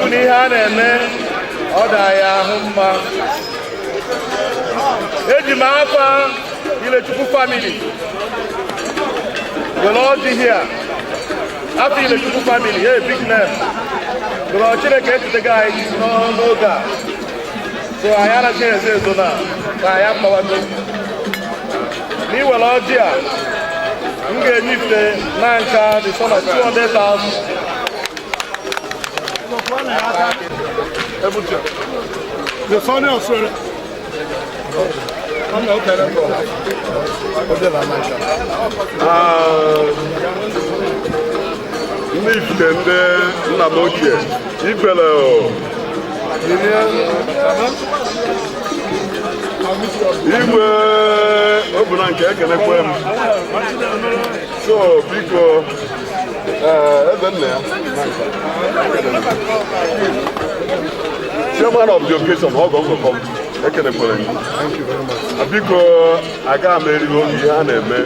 eziokwu na ihe a na-eme ọ da-ya ahụ mma. Eji m afa Ilechukwu family were ọjị here. After Ilechukwu family, hey, big name. But Chineke echetago anyị n'oge a. So anyị anaghị eze ezo na ka anyị akpawago. N'iwere ọjị a, m ga-enyife Nanka the son of 200,000. The son of Australia. Ndị Ifite ndị nna m ochie Ifere igwe obu na nke ekenekwe m so biko ebe nna ya chairman of the occasion ọgọ ngọkọ ekenekwere m biko aga m erigo ihe a na-eme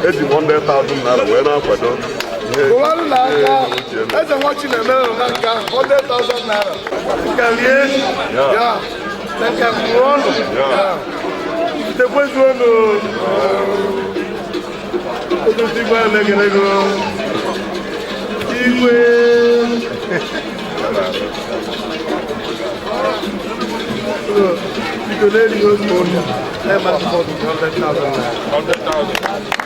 eji m 100,000 naira wee na-akwado eze nwachi na-emere Nanka 100,000 naira. Nanka kwuru ọnụ. Tekwezu ọnụ. Odozi igwe elegelego. Igwe. Biko na-erigo otu onye. Na-emasị 100,000 naira. 100,000.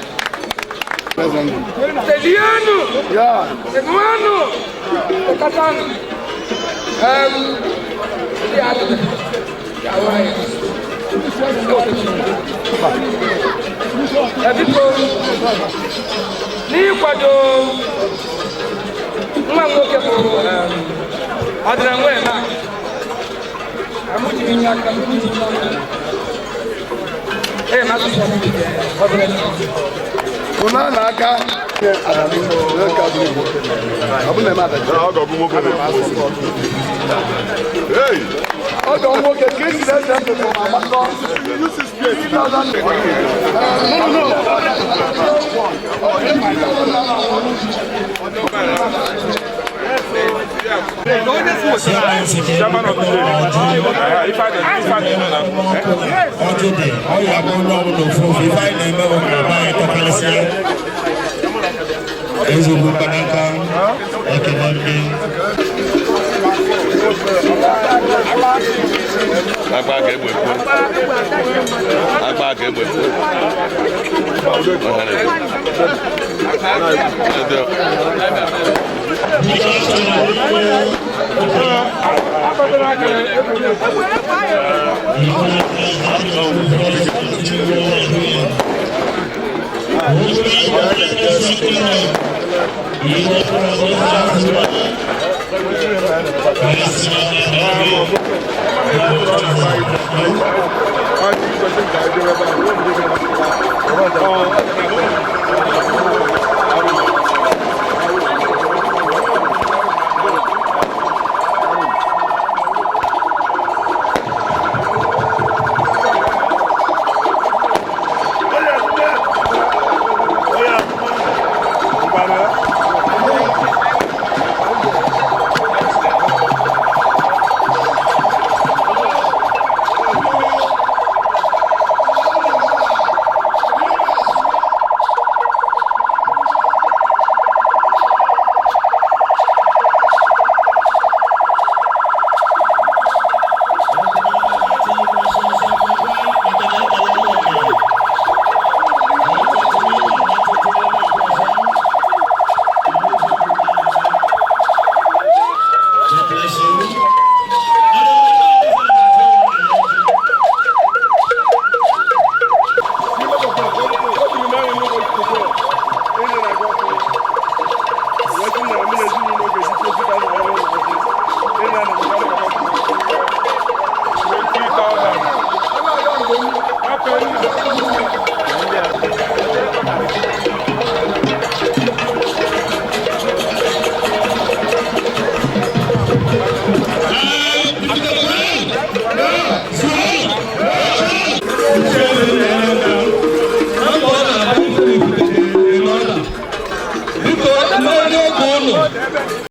Teliano! Yeah. Seguano! Catano! Ni kwado nwa nwoke bụ ọdịna nwe na amụji nya aka Una Nanka. Hey! I don't work at Casey. That's the use his place. Chairman of the